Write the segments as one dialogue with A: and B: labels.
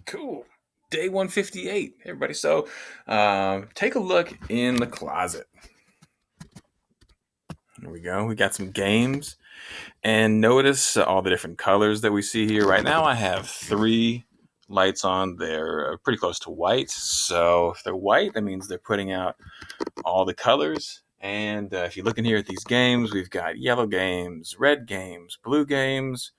A: Cool. Day 158, everybody. So take a look in the closet. Here we go. We got some games. And notice all the different colors that we see here. Right now I have 3 lights on. They're pretty close to white. So if they're white, that means they're putting out all the colors. And if you look in here at these games, we've got yellow games, red games, blue games,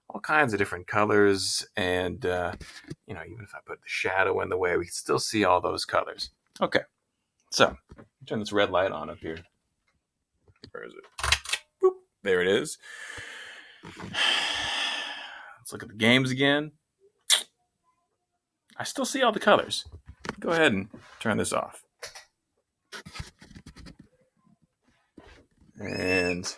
A: all kinds of different colors. And, even if I put the shadow in the way, we can still see all those colors. Okay, so turn this red light on up here. Where is it? Boop, there it is. Let's look at the games again. I still see all the colors. Go ahead and turn this off. And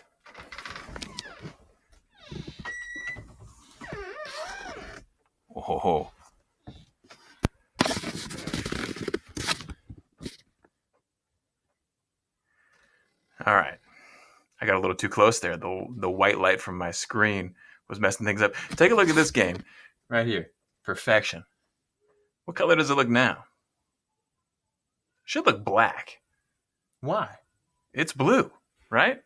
A: oh, all right. I got a little too close there. The white light from my screen was messing things up. Take a look at this game right here. Perfection. What color does it look now? Should look black. Why? It's blue, right?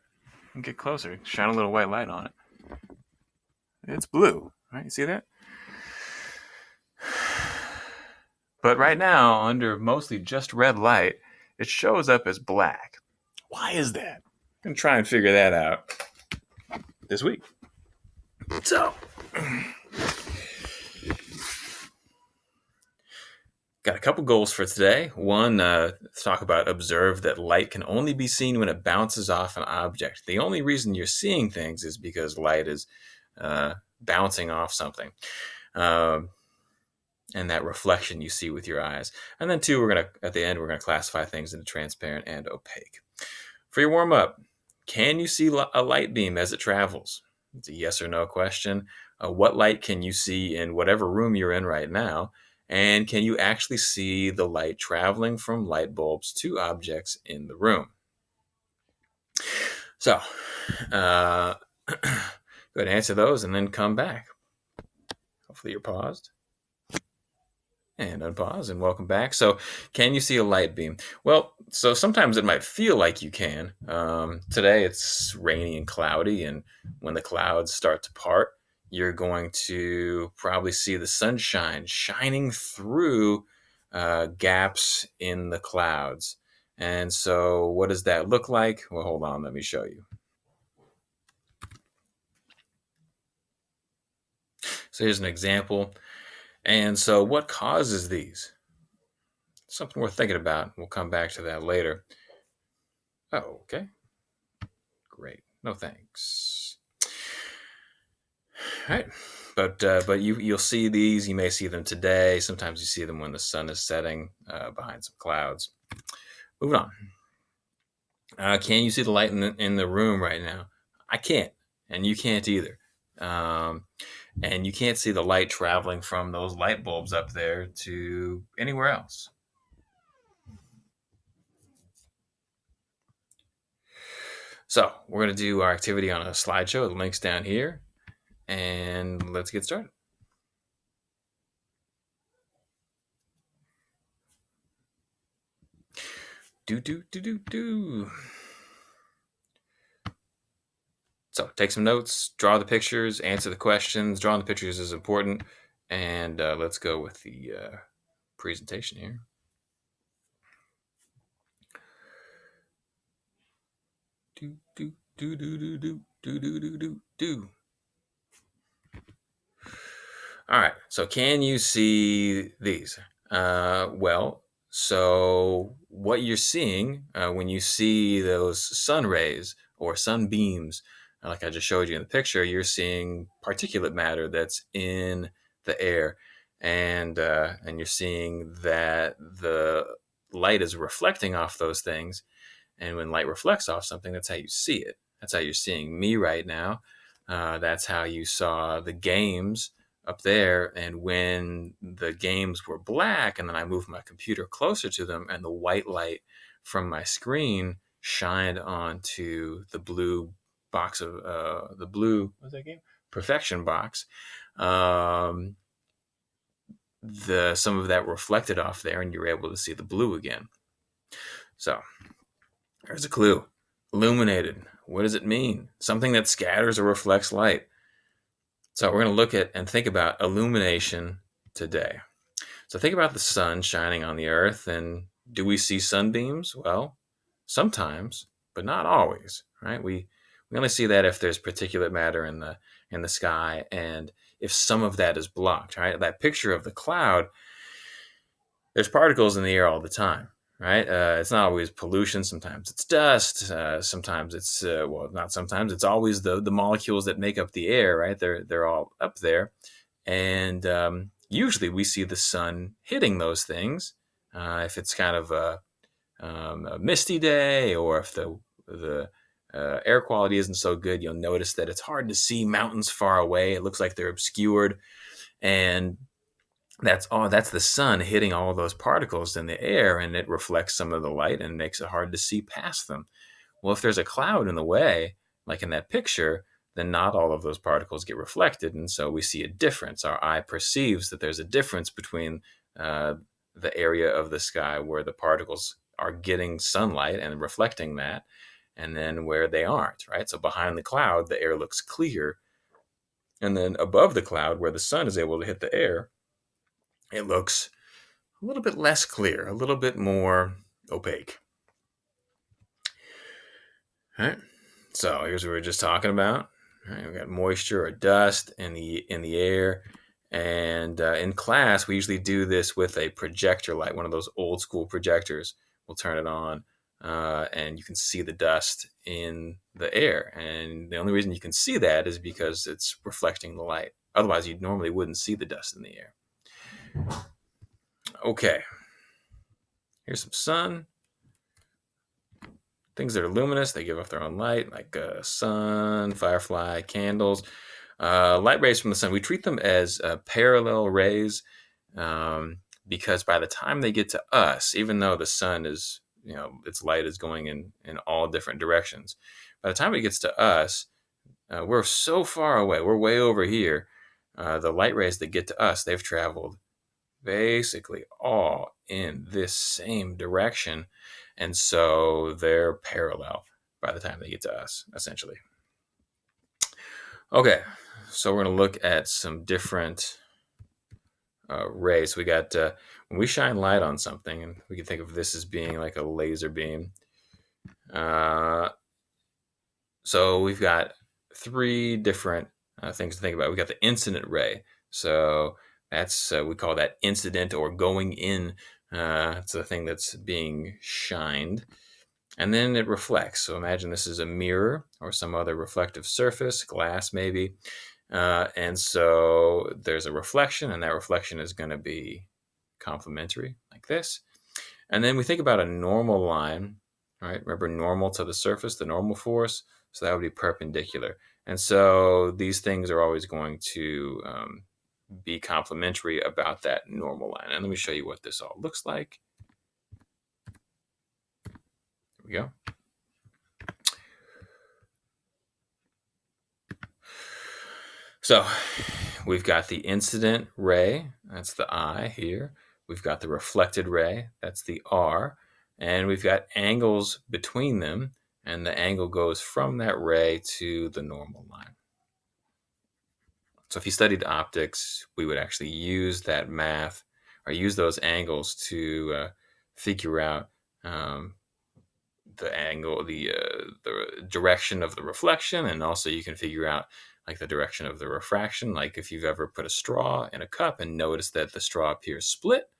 A: Get closer. Shine a little white light on it. It's blue, right? You see that? But right now, under mostly just red light, it shows up as black. Why is that? I'm going to try and figure that out this week. So, got a couple goals for today. One, talk about observe that light can only be seen when it bounces off an object. The only reason you're seeing things is because light is bouncing off something. And that reflection you see with your eyes. And then 2, at the end, we're going to classify things into transparent and opaque. For your warm-up, can you see a light beam as it travels? It's a yes or no question. What light can you see in whatever room you're in right now? And can you actually see the light traveling from light bulbs to objects in the room? So, go ahead and answer those and then come back. Hopefully you're paused. And unpause and welcome back. So, can you see a light beam? Well, so sometimes it might feel like you can. Today it's rainy and cloudy, and when the clouds start to part, you're going to probably see the sunshine shining through gaps in the clouds. And so, what does that look like? Well, hold on, let me show you. So, here's an example. And so what causes these? Something worth thinking about. We'll come back to that later. Oh, okay. Great. No thanks. All right. But you'll see these. You may see them today. Sometimes you see them when the sun is setting behind some clouds. Moving on. Can you see the light in the room right now? I can't, and you can't either. And you can't see the light traveling from those light bulbs up there to anywhere else. So we're going to do our activity on a slideshow. The link's down here. And let's get started. Do. So take some notes, draw the pictures, answer the questions. Drawing the pictures is important. And let's go with the presentation here. Do. All right. So can you see these? Well, so what you're seeing when you see those sun rays or sunbeams, like I just showed you in the picture, you're seeing particulate matter that's in the air, and you're seeing that the light is reflecting off those things. And when light reflects off something, that's how you see it. That's how you're seeing me right now. That's how you saw the games up there. And when the games were black and then I moved my computer closer to them and the white light from my screen shined onto the blue box of what's that game? Perfection box. some of that reflected off there, and you're able to see the blue again. So there's a clue. Illuminated. What does it mean? Something that scatters or reflects light. So we're going to look at and think about illumination today. So think about the sun shining on the earth, and do we see sunbeams? Well, sometimes, but not always, right? We only see that if there's particulate matter in the sky, and if some of that is blocked, right? That picture of the cloud, there's particles in the air all the time, right? It's not always pollution. Sometimes it's dust. Sometimes it's not sometimes. It's always the molecules that make up the air, right? They're all up there, and usually we see the sun hitting those things. If it's kind of a misty day, or if the air quality isn't so good, you'll notice that it's hard to see mountains far away. It looks like they're obscured, and that's the sun hitting all those particles in the air, and it reflects some of the light and makes it hard to see past them. Well, if there's a cloud in the way, like in that picture, then not all of those particles get reflected, and so we see a difference. Our eye perceives that there's a difference between the area of the sky where the particles are getting sunlight and reflecting that, and then where they aren't, right? So behind the cloud, the air looks clear, and then above the cloud, where the sun is able to hit the air, it looks a little bit less clear, a little bit more opaque. All right. So here's what we were just talking about. All right, we got moisture or dust in the air, and in class we usually do this with a projector light, one of those old school projectors. We'll turn it on, and you can see the dust in the air. And the only reason you can see that is because it's reflecting the light. Otherwise, you normally wouldn't see the dust in the air. Okay, here's some sun. Things that are luminous, they give off their own light, like sun, firefly, candles. Light rays from the sun, we treat them as parallel rays, because by the time they get to us, even though the sun is, its light is going in all different directions, by the time it gets to us, we're so far away, we're way over here. The light rays that get to us, they've traveled basically all in this same direction, and so they're parallel by the time they get to us, essentially. Okay, so we're going to look at some different rays. We got when we shine light on something, and we can think of this as being like a laser beam. So we've got three different things to think about. We got the incident ray. So that's we call that incident or going in. It's the thing that's being shined. And then it reflects. So imagine this is a mirror or some other reflective surface, glass maybe. And so there's a reflection, and that reflection is going to be complementary, like this. And then we think about a normal line, right? Remember normal to the surface, the normal force. So that would be perpendicular. And so these things are always going to be complementary about that normal line. And let me show you what this all looks like. Here we go. So we've got the incident ray, that's the I here. We've got the reflected ray, that's the R. And we've got angles between them, and the angle goes from that ray to the normal line. So if you studied optics, we would actually use that math or use those angles to figure out the angle, the direction of the reflection, and also you can figure out like the direction of the refraction. Like if you've ever put a straw in a cup and noticed that the straw appears split,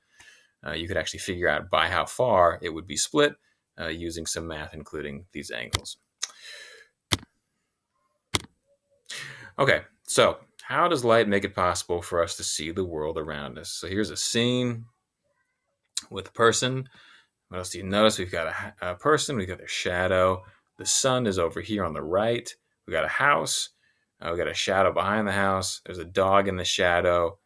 A: you could actually figure out by how far it would be split using some math, including these angles. Okay, so how does light make it possible for us to see the world around us? So here's a scene with a person. What else do you notice? We've got a person, we've got their shadow. The sun is over here on the right. We got a house. We got a shadow behind the house. There's a dog in the shadow.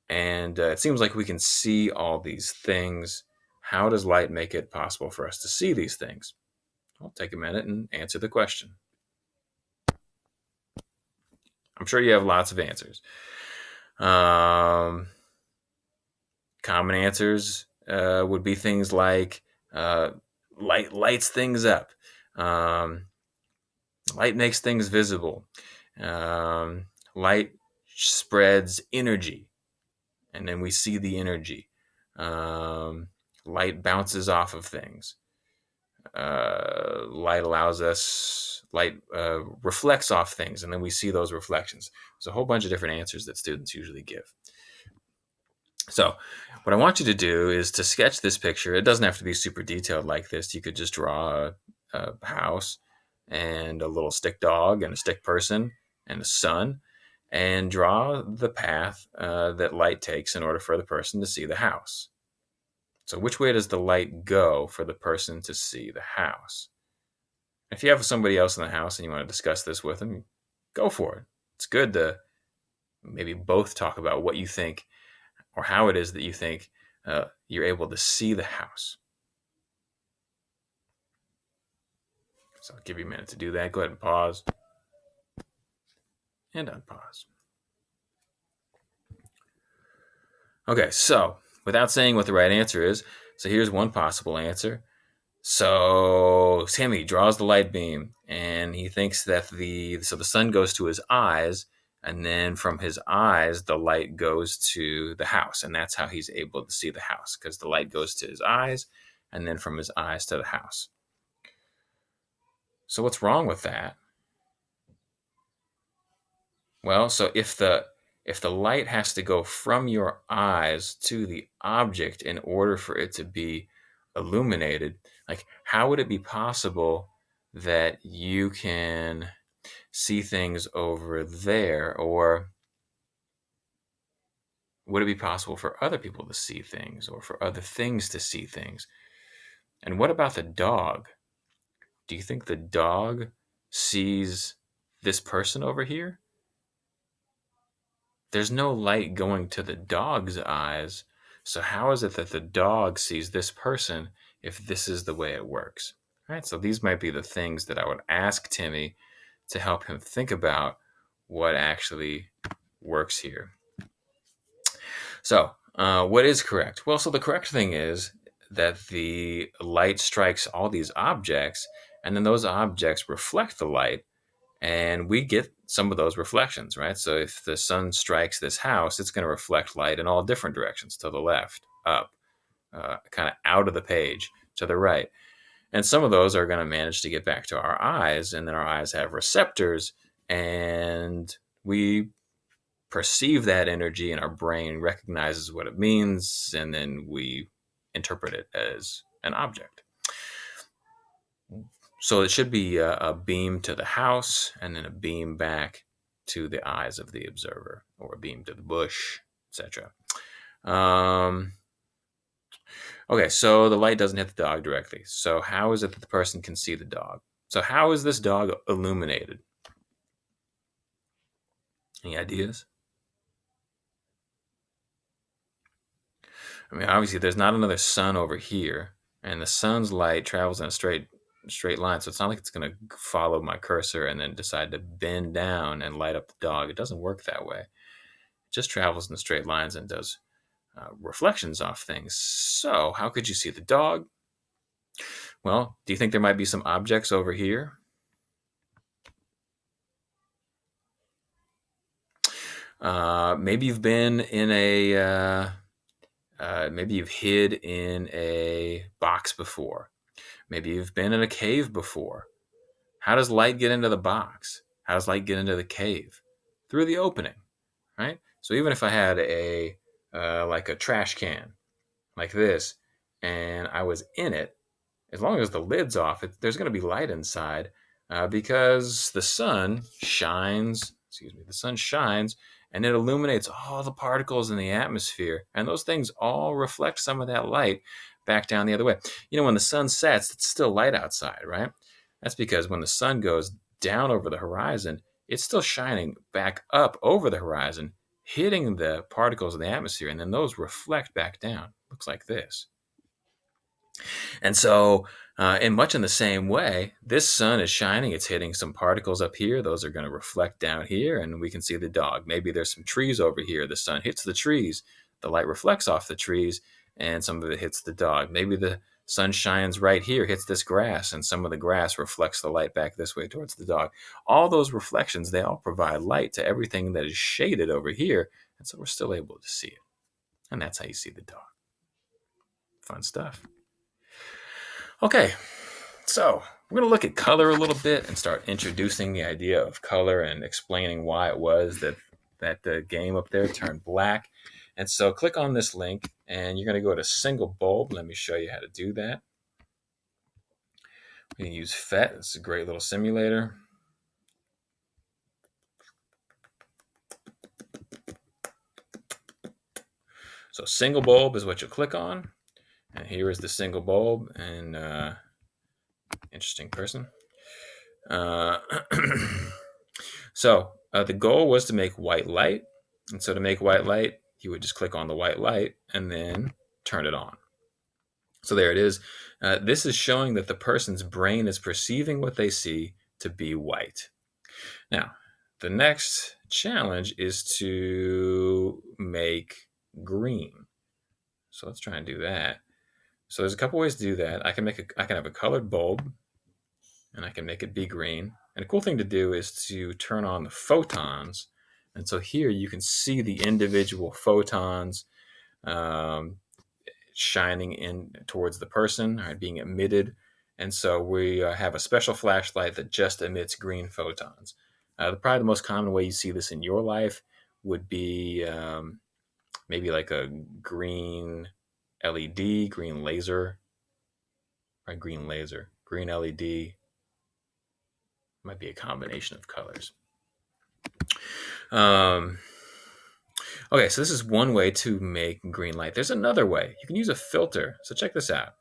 A: And it seems like we can see all these things. How does light make it possible for us to see these things? I'll take a minute and answer the question. I'm sure you have lots of answers. common answers would be things like light lights things up, um, light makes things visible, um, light spreads energy, and then we see the energy. Um, Light bounces off of things. Light reflects off things, and then we see those reflections. There's a whole bunch of different answers that students usually give. So what I want you to do is to sketch this picture. It doesn't have to be super detailed like this. You could just draw a house and a little stick dog and a stick person and a sun, and draw the path that light takes in order for the person to see the house. So which way does the light go for the person to see the house? If you have somebody else in the house and you want to discuss this with them, go for it. It's good to maybe both talk about what you think or how it is that you think you're able to see the house. So I'll give you a minute to do that. Go ahead and pause and unpause. Okay, so without saying what the right answer is, so here's one possible answer. So Timmy draws the light beam, and he thinks that the sun goes to his eyes, and then from his eyes the light goes to the house, and that's how he's able to see the house, because the light goes to his eyes, and then from his eyes to the house. So what's wrong with that? Well, so if the light has to go from your eyes to the object in order for it to be illuminated, like how would it be possible that you can see things over there? Or would it be possible for other people to see things, or for other things to see things? And what about the dog? Do you think the dog sees this person over here? There's no light going to the dog's eyes. So how is it that the dog sees this person if this is the way it works? All right, so these might be the things that I would ask Timmy to help him think about what actually works here. So what is correct? Well, so the correct thing is that the light strikes all these objects, and then those objects reflect the light, and we get some of those reflections, right? So if the sun strikes this house, it's going to reflect light in all different directions, to the left, up, kind of out of the page, to the right. And some of those are going to manage to get back to our eyes, and then our eyes have receptors, and we perceive that energy, and our brain recognizes what it means, and then we interpret it as an object. So it should be a beam to the house, and then a beam back to the eyes of the observer, or a beam to the bush, etc. Okay, so the light doesn't hit the dog directly. So how is it that the person can see the dog? So how is this dog illuminated? Any ideas? I mean, obviously there's not another sun over here, and the sun's light travels in a straight line, so it's not like it's going to follow my cursor and then decide to bend down and light up the dog. It doesn't work that way. It just travels in straight lines and does reflections off things. So how could you see the dog? Well, do you think there might be some objects over here? Maybe you've been in maybe you've hid in a box before. Maybe you've been in a cave before. How does light get into the box? How does light get into the cave? Through the opening, right? So even if I had like a trash can like this, and I was in it, as long as the lid's off, there's going to be light inside because the sun shines. The sun shines, and it illuminates all the particles in the atmosphere, and those things all reflect some of that light back down the other way. You know, when the sun sets, it's still light outside, right? That's because when the sun goes down over the horizon, it's still shining back up over the horizon, hitting the particles in the atmosphere, and then those reflect back down. Looks like this. And so, in much in the same way, this sun is shining. It's hitting some particles up here. Those are going to reflect down here, and we can see the dog. Maybe there's some trees over here. The sun hits the trees. the light reflects off the trees and some of it hits the dog. Maybe the sun shines right here, hits this grass, and some of the grass reflects the light back this way towards the dog. All those reflections, they all provide light to everything that is shaded over here, and so we're still able to see it. And that's how you see the dog. Fun stuff. Okay, so we're going to look at color a little bit and start introducing the idea of color and explaining why it was that the game up there turned black. And so click on this link and you're going to go to single bulb. Let me show you how to do that. We can use FET. It's a great little simulator. So single bulb is what you'll click on. And here is the single bulb. And interesting person. So the goal was to make white light. And so to make white light, you would just click on the white light and then turn it on. So there it is. This is showing that the person's brain is perceiving what they see to be white. Now, the next challenge is to make green. So let's try and do that. So there's a couple ways to do that. I can have a colored bulb, and I can make it be green. And a cool thing to do is to turn on the photons. And so here you can see the individual photons shining in towards the person, right, being emitted. And so we have a special flashlight that just emits green photons. Probably the most common way you see this in your life would be maybe like a green LED, green laser, right? Green laser, green LED. Might be a combination of colors. Okay, so this is one way to make green light. There's another way. You can use a filter. So check this out.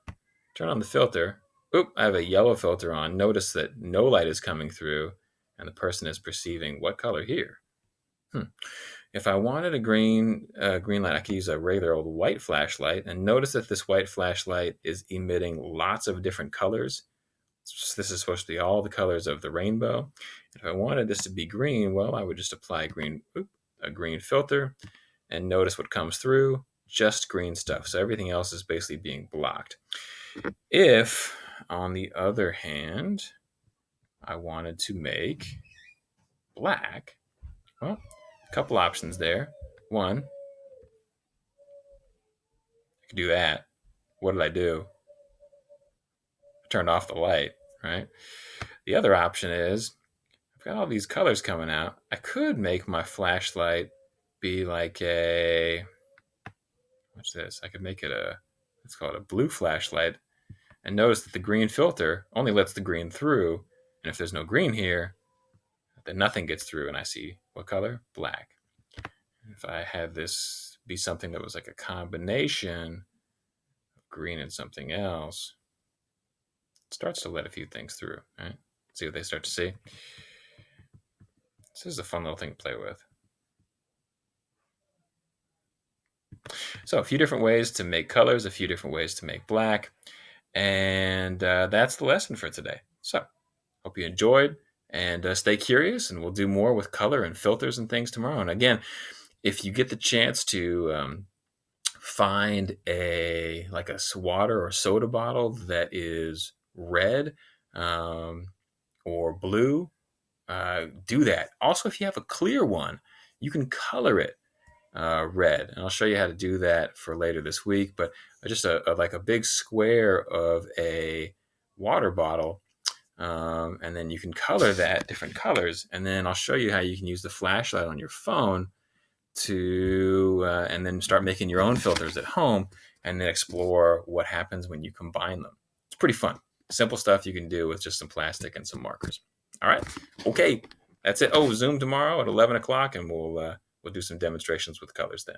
A: Turn on the filter. Oop, I have a yellow filter on. Notice that no light is coming through, and the person is perceiving what color here. If I wanted a green light, I could use a regular old white flashlight, and notice that this white flashlight is emitting lots of different colors. This is supposed to be all the colors of the rainbow. If I wanted this to be green, well, I would just apply a green filter, and notice what comes through, just green stuff. So everything else is basically being blocked. If, on the other hand, I wanted to make black, well, a couple options there. One, I could do that. What did I do? I turned off the light, right? The other option is, I've got all these colors coming out. I could make my flashlight be like what's this? I could make it let's call it a blue flashlight. And notice that the green filter only lets the green through. And if there's no green here, then nothing gets through. And I see what color? Black. If I had this be something that was like a combination of green and something else, it starts to let a few things through, right? See what they start to see. This is a fun little thing to play with. So a few different ways to make colors, a few different ways to make black. And that's the lesson for today. So hope you enjoyed, and stay curious, and we'll do more with color and filters and things tomorrow. And again, if you get the chance to find a water or soda bottle that is red or blue, do that. Also, if you have a clear one, you can color it red, and I'll show you how to do that for later this week. But just like a big square of a water bottle, and then you can color that different colors, and then I'll show you how you can use the flashlight on your phone to and then start making your own filters at home, and then explore what happens when you combine them. It's pretty fun. Simple stuff you can do with just some plastic and some markers. All right. Okay. That's it. Oh, Zoom tomorrow at 11 o'clock, and we'll do some demonstrations with colors then.